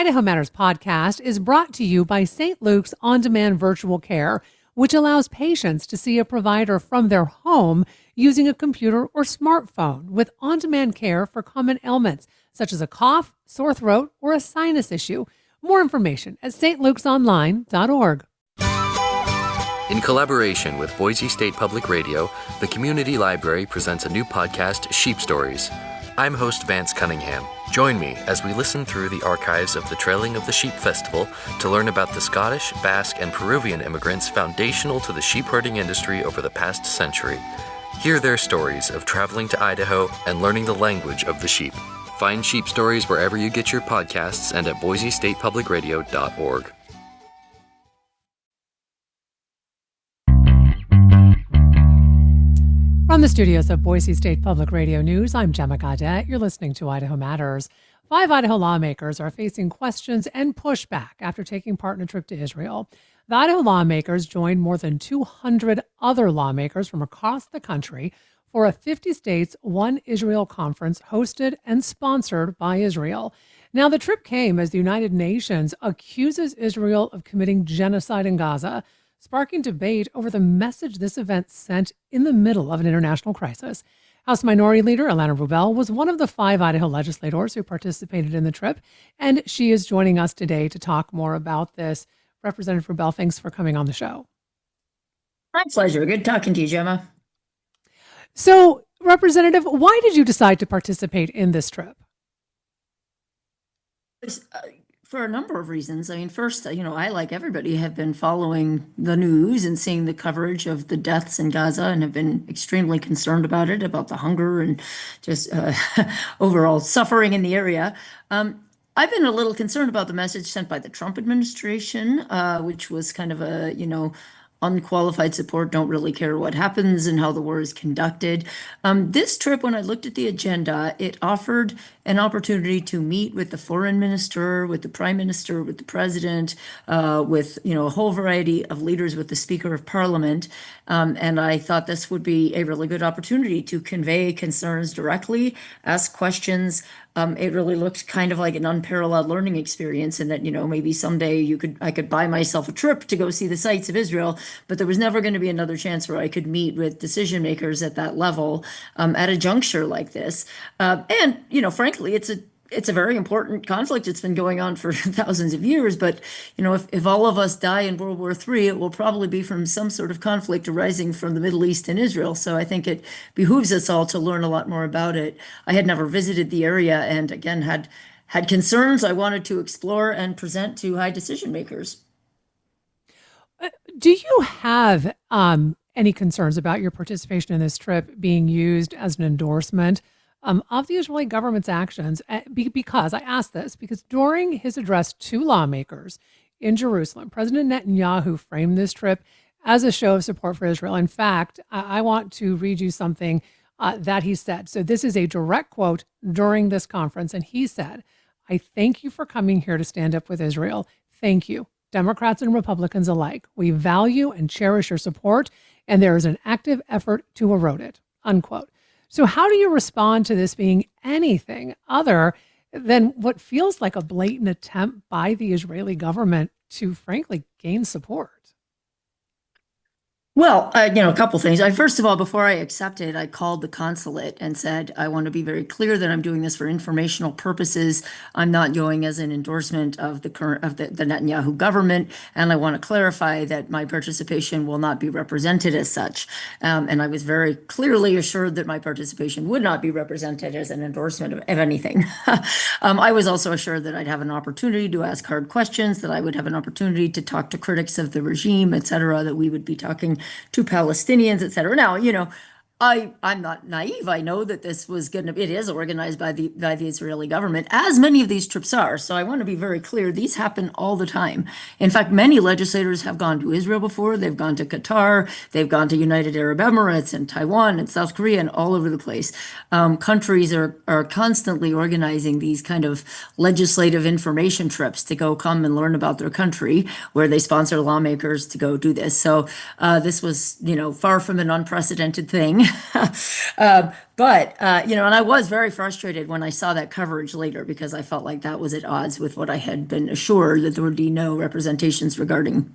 Idaho Matters podcast is brought to you by St. Luke's On-Demand Virtual Care, which allows patients to see a provider from their home using a computer or smartphone with on-demand care for common ailments, such as a cough, sore throat, or a sinus issue. More information at stlukesonline.org. In collaboration with Boise State Public Radio, the Community Library presents a new podcast, Sheep Stories. I'm host Vance Cunningham. Join me as we listen through the archives of the Trailing of the Sheep Festival to learn about the Scottish, Basque, and Peruvian immigrants foundational to the sheep herding industry over the past century. Hear their stories of traveling to Idaho and learning the language of the sheep. Find Sheep Stories wherever you get your podcasts and at boisestatepublicradio.org. From the studios of Boise State Public Radio News, I'm Gemma Gaudet. You're listening to Idaho Matters. 5 Idaho lawmakers are facing questions and pushback after taking part in a trip to Israel. The Idaho lawmakers joined more than 200 other lawmakers from across the country for a 50 states, One Israel conference hosted and sponsored by Israel. Now, the trip came as the United Nations accuses Israel of committing genocide in Gaza, sparking debate over the message this event sent in the middle of an international crisis. House Minority Leader Ilana Rubel was one of the 5 Idaho legislators who participated in the trip, and she is joining us today to talk more about this. Representative Rubel, thanks for coming on the show. My pleasure. Good talking to you, Gemma. So, Representative, why did you decide to participate in this trip? For a number of reasons. I mean, first, I, like everybody, have been following the news and seeing the coverage of the deaths in Gaza and have been extremely concerned about it, about the hunger and just overall suffering in the area. I've been a little concerned about the message sent by the Trump administration, which was kind of a, unqualified support, don't really care what happens and how the war is conducted. This trip, when I looked at the agenda, it offered an opportunity to meet with the foreign minister, with the prime minister, with the president, with a whole variety of leaders, with the speaker of parliament. And I thought this would be a really good opportunity to convey concerns directly, ask questions. It really looked kind of like an unparalleled learning experience, and that maybe someday I could buy myself a trip to go see the sights of Israel, but there was never going to be another chance where I could meet with decision makers at that level at a juncture like this. And frankly, it's a very important conflict. It's been going on for thousands of years, but if all of us die in World War III, it will probably be from some sort of conflict arising from the Middle East and Israel. So I think it behooves us all to learn a lot more about it. I had never visited the area, and again had concerns I wanted to explore and present to high decision makers. Do you have any concerns about your participation in this trip being used as an endorsement of the Israeli government's actions? Because I ask this because during his address to lawmakers in Jerusalem, President Netanyahu framed this trip as a show of support for Israel. In fact, I want to read you something that he said. So this is a direct quote during this conference. And he said, "I thank you for coming here to stand up with Israel. Thank you, Democrats and Republicans alike. We value and cherish your support, and there is an active effort to erode it," unquote. So how do you respond to this being anything other than what feels like a blatant attempt by the Israeli government to, frankly, gain support? Well, a couple things. First of all, before I accepted, I called the consulate and said, I want to be very clear that I'm doing this for informational purposes. I'm not going as an endorsement of the Netanyahu government, and I want to clarify that my participation will not be represented as such. And I was very clearly assured that my participation would not be represented as an endorsement of anything. I was also assured that I'd have an opportunity to ask hard questions, that I would have an opportunity to talk to critics of the regime, et cetera, that we would be talking to Palestinians, et cetera. Now, I'm not naive. I know that this was it is organized by the Israeli government, as many of these trips are. So I want to be very clear. These happen all the time. In fact, many legislators have gone to Israel before. They've gone to Qatar. They've gone to United Arab Emirates and Taiwan and South Korea and all over the place. Countries are constantly organizing these kind of legislative information trips to go come and learn about their country, where they sponsor lawmakers to go do this. So this was, far from an unprecedented thing. And I was very frustrated when I saw that coverage later because I felt like that was at odds with what I had been assured that there would be no representations regarding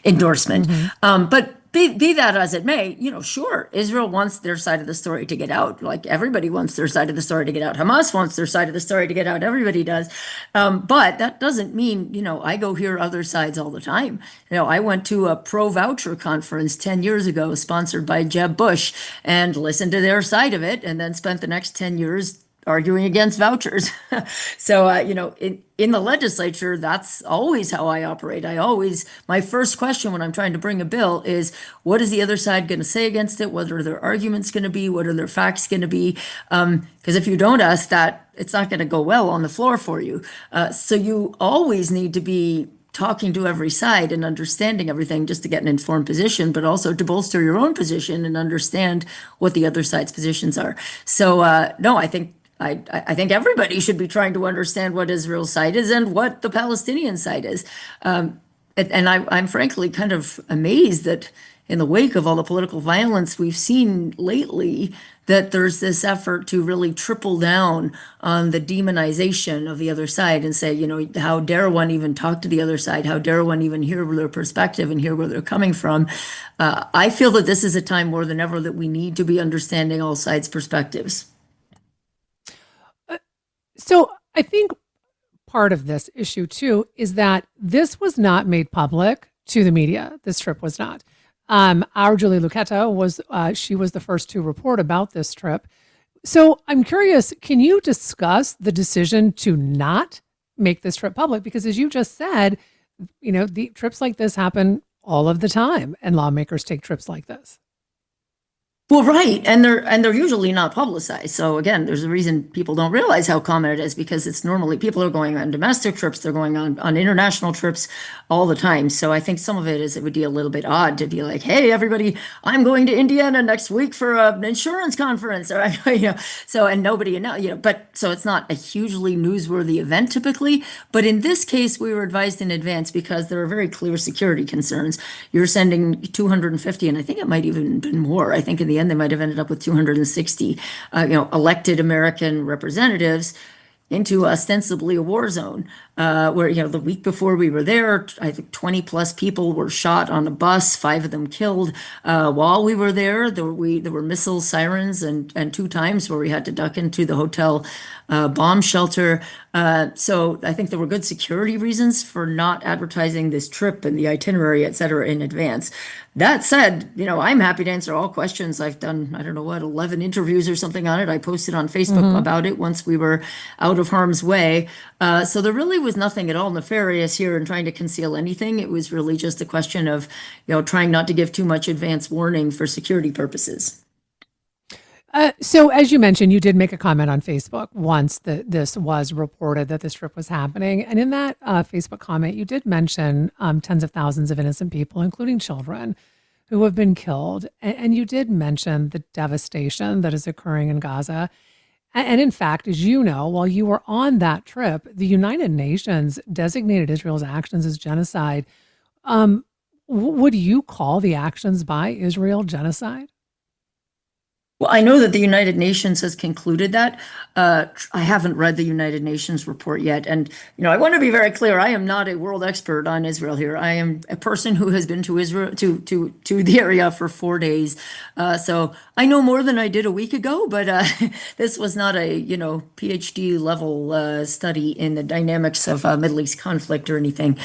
endorsement. Hmm. But be that as it may, sure, Israel wants their side of the story to get out. Like everybody wants their side of the story to get out. Hamas wants their side of the story to get out. Everybody does. But that doesn't mean, I go hear other sides all the time. I went to a pro-voucher conference 10 years ago, sponsored by Jeb Bush, and listened to their side of it, and then spent the next 10 years arguing against vouchers. So, in the legislature, that's always how I operate. My first question when I'm trying to bring a bill is, what is the other side going to say against it? What are their arguments going to be? What are their facts going to be? Because if you don't ask that, it's not going to go well on the floor for you. So you always need to be talking to every side and understanding everything just to get an informed position, but also to bolster your own position and understand what the other side's positions are. So, no, I think everybody should be trying to understand what Israel's side is and what the Palestinian side is. I'm frankly kind of amazed that in the wake of all the political violence we've seen lately, that there's this effort to really triple down on the demonization of the other side and say, how dare one even talk to the other side? How dare one even hear their perspective and hear where they're coming from? I feel that this is a time more than ever that we need to be understanding all sides' perspectives. So I think part of this issue too is that this was not made public to the media. This trip was not. Our Julie Luqueta she was the first to report about this trip. So I'm curious, can you discuss the decision to not make this trip public? Because as you just said, the trips like this happen all of the time, and lawmakers take trips like this. Well, right, and they're usually not publicized. So again, there's a reason people don't realize how common it is because it's normally people are going on domestic trips, they're going on international trips all the time. So I think some of it would be a little bit odd to be like, hey, everybody, I'm going to Indiana next week for an insurance conference, or so and nobody but so it's not a hugely newsworthy event typically. But in this case, we were advised in advance because there are very clear security concerns. You're sending 250, and I think it might even been more. I think in the end, they might have ended up with 260, elected American representatives into ostensibly a war zone, where, the week before we were there, I think 20 plus people were shot on a bus, 5 of them killed. While we were there, there were missile sirens and 2 times where we had to duck into the hotel bomb shelter. So I think there were good security reasons for not advertising this trip and the itinerary, et cetera, in advance. That said, I'm happy to answer all questions. I've done, I don't know what, 11 interviews or something on it. I posted on Facebook about it once we were out of harm's way. So there really was nothing at all nefarious here in trying to conceal anything. It was really just a question of, trying not to give too much advance warning for security purposes. So as you mentioned, you did make a comment on Facebook once that this was reported that this trip was happening. And in that Facebook comment, you did mention tens of thousands of innocent people, including children, who have been killed. And you did mention the devastation that is occurring in Gaza. And in fact, as you know, while you were on that trip, the United Nations designated Israel's actions as genocide. Would you call the actions by Israel genocide? Well, I know that the United Nations has concluded that. I haven't read the United Nations report yet. And, I want to be very clear. I am not a world expert on Israel here. I am a person who has been to Israel, to the area for 4 days. So I know more than I did a week ago, but this was not a, PhD level study in the dynamics of Middle East conflict or anything.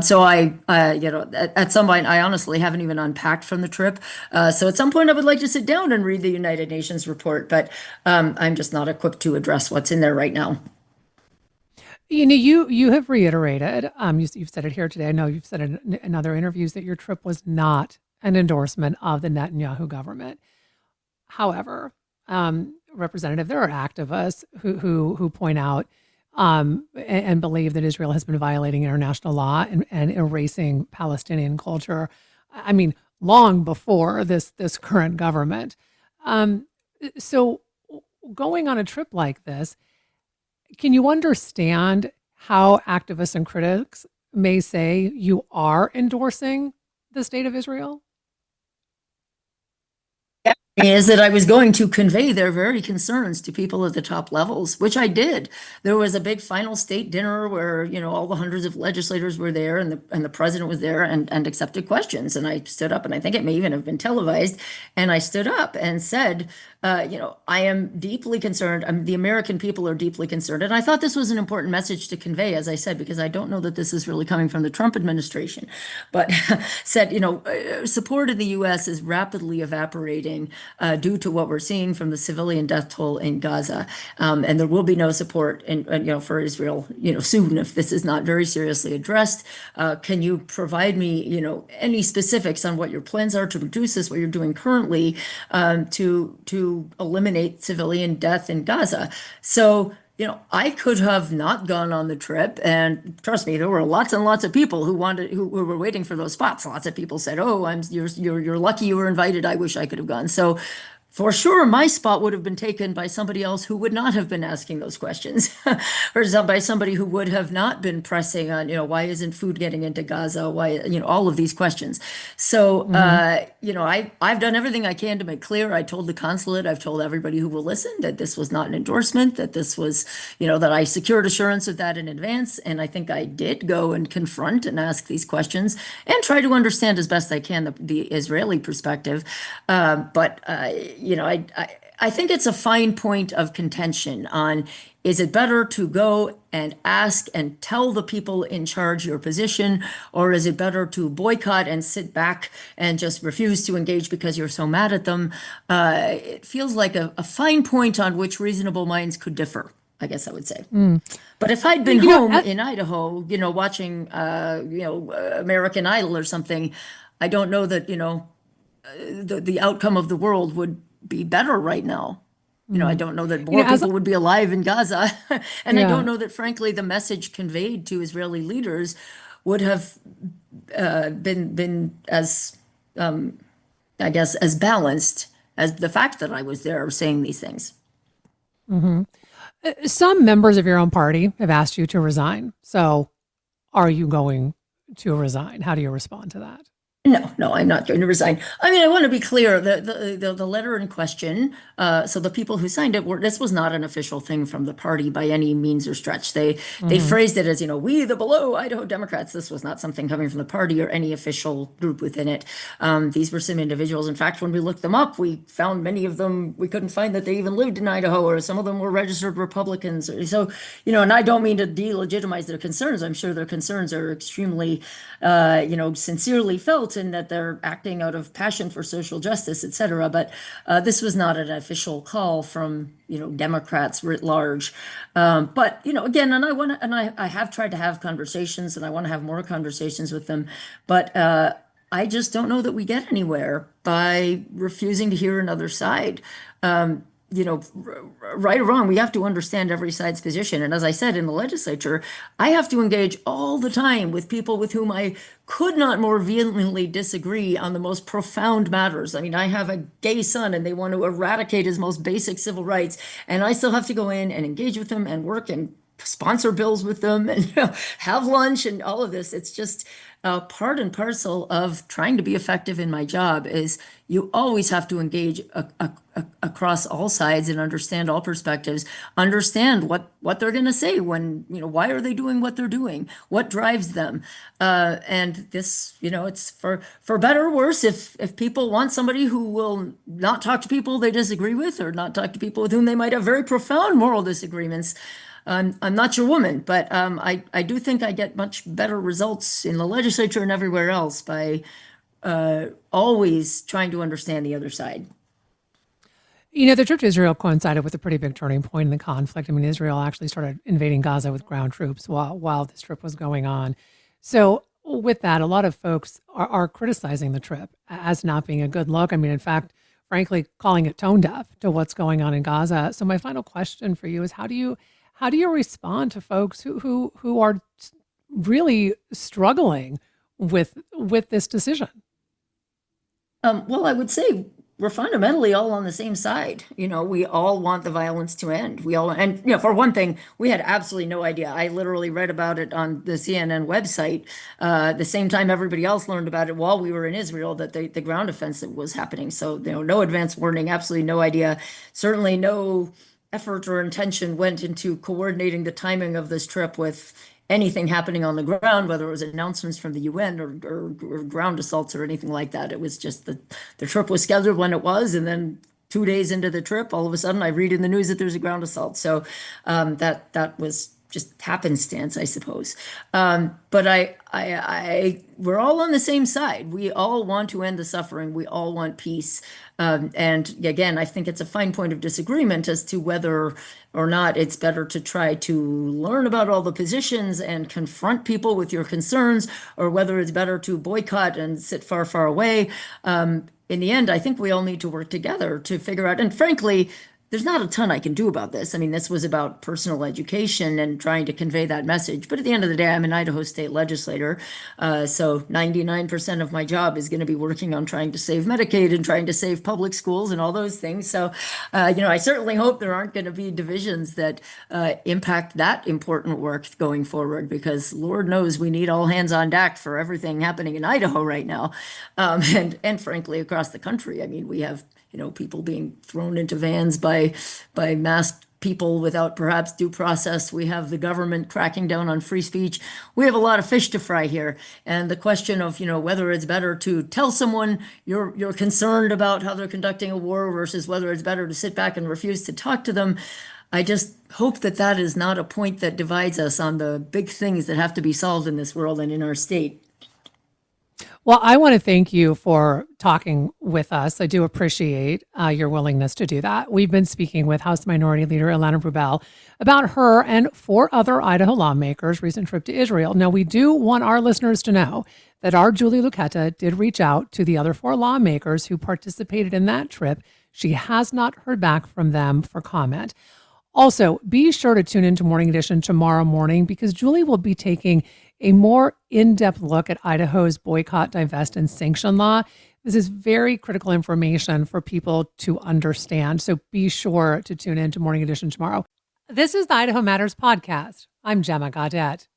So at some point, I honestly haven't even unpacked from the trip. So at some point, I would like to sit down and read the United Nations report, but I'm just not equipped to address what's in there right now. You have reiterated, you've said it here today. I know you've said it in other interviews that your trip was not an endorsement of the Netanyahu government. However, Representative, there are activists who point out and believe that Israel has been violating international law and erasing Palestinian culture. I mean, long before this current government. So going on a trip like this, can you understand how activists and critics may say you are endorsing the state of Israel? is that I was going to convey their very concerns to people at the top levels, which I did. There was a big final state dinner where, all the hundreds of legislators were there and the president was there and accepted questions. And I stood up, and I think it may even have been televised. And I stood up and said, I am deeply concerned. The American people are deeply concerned. And I thought this was an important message to convey, as I said, because I don't know that this is really coming from the Trump administration, but said, support in the U.S. is rapidly evaporating due to what we're seeing from the civilian death toll in Gaza. And there will be no support for Israel, soon if this is not very seriously addressed. Can you provide me, any specifics on what your plans are to reduce this, what you're doing currently to eliminate civilian death in Gaza? So, I could have not gone on the trip, and trust me, there were lots and lots of people who were waiting for those spots. Lots of people said, "Oh, you're lucky you were invited. I wish I could have gone." So, for sure, my spot would have been taken by somebody else who would not have been asking those questions, or by somebody who would have not been pressing on, why isn't food getting into Gaza? Why, all of these questions. So, I've done everything I can to make clear. I told the consulate, I've told everybody who will listen that this was not an endorsement, that this was, that I secured assurance of that in advance. And I think I did go and confront and ask these questions and try to understand as best I can the Israeli perspective. But I think it's a fine point of contention on, is it better to go and ask and tell the people in charge your position, or is it better to boycott and sit back and just refuse to engage because you're so mad at them? It feels like a fine point on which reasonable minds could differ, I guess I would say. But if I'd been home in Idaho, watching, American Idol or something, I don't know that, the outcome of the world would be better right now. I don't know that more people would be alive in Gaza. And I don't know that, frankly, the message conveyed to Israeli leaders would have been as, I guess, as balanced as the fact that I was there saying these things. Some members of your own party have asked you to resign. So are you going to resign? How do you respond to that? No, I'm not going to resign. I mean, I want to be clear. The letter in question, so the people who signed it this was not an official thing from the party by any means or stretch. They phrased it as, we the below Idaho Democrats. This was not something coming from the party or any official group within it. These were some individuals. In fact, when we looked them up, we found many of them, we couldn't find that they even lived in Idaho, or some of them were registered Republicans. So, and I don't mean to delegitimize their concerns. I'm sure their concerns are extremely, sincerely felt, and that they're acting out of passion for social justice, et cetera. But this was not an official call from, Democrats writ large. But, again, and I have tried to have conversations, and I want to have more conversations with them. But I just don't know that we get anywhere by refusing to hear another side. Right or wrong, we have to understand every side's position. And as I said, in the legislature, I have to engage all the time with people with whom I could not more vehemently disagree on the most profound matters. I mean, I have a gay son and they want to eradicate his most basic civil rights. And I still have to go in and engage with them and work and sponsor bills with them and have lunch and all of this. It's just part and parcel of trying to be effective in my job. Is you always have to engage across all sides and understand all perspectives, understand what they're going to say when, why are they doing what they're doing, what drives them. And this, it's for better or worse, if people want somebody who will not talk to people they disagree with, or not talk to people with whom they might have very profound moral disagreements. I'm not your woman, but I do think I get much better results in the legislature and everywhere else by always trying to understand the other side. The trip to Israel coincided with a pretty big turning point in the conflict. I mean, Israel actually started invading Gaza with ground troops while this trip was going on. So with that, a lot of folks are criticizing the trip as not being a good look. I mean, in fact, frankly, calling it tone deaf to what's going on in Gaza. So my final question for you is, how do you respond to folks who are really struggling with this decision? Well, I would say we're fundamentally all on the same side. We all want the violence to end. We all, and for one thing, we had absolutely no idea. I literally read about it on the CNN website, the same time everybody else learned about it while we were in Israel, that the ground offensive was happening. So, no advance warning, absolutely no idea. Certainly no effort or intention went into coordinating the timing of this trip with anything happening on the ground, whether it was announcements from the UN or ground assaults or anything like that. It was just the trip was scheduled when it was, and then 2 days into the trip, all of a sudden I read in the news that there's a ground assault. So that was just happenstance, I suppose. But we're all on the same side. We all want to end the suffering. We all want peace. And again, I think it's a fine point of disagreement as to whether or not it's better to try to learn about all the positions and confront people with your concerns, or whether it's better to boycott and sit far, far away. In the end, I think we all need to work together to figure out, and frankly, there's not a ton I can do about this. I mean, this was about personal education and trying to convey that message. But at the end of the day, I'm an Idaho state legislator. So 99% of my job is going to be working on trying to save Medicaid and trying to save public schools and all those things. So, I certainly hope there aren't going to be divisions that impact that important work going forward, because Lord knows we need all hands on deck for everything happening in Idaho right now. And frankly, across the country. I mean, we have people being thrown into vans by masked people without perhaps due process. We have the government cracking down on free speech. We have a lot of fish to fry here. And the question of, whether it's better to tell someone you're concerned about how they're conducting a war versus whether it's better to sit back and refuse to talk to them. I just hope that is not a point that divides us on the big things that have to be solved in this world and in our state. Well, I want to thank you for talking with us. I do appreciate your willingness to do that. We've been speaking with House Minority Leader Ilana Brubel about her and 4 other Idaho lawmakers' recent trip to Israel. Now, we do want our listeners to know that our Julie Lucetta did reach out to the other 4 lawmakers who participated in that trip. She has not heard back from them for comment. Also, be sure to tune into Morning Edition tomorrow morning, because Julie will be taking a more in-depth look at Idaho's boycott, divest, and sanction law. This is very critical information for people to understand. So be sure to tune in to Morning Edition tomorrow. This is the Idaho Matters podcast. I'm Gemma Gaudet.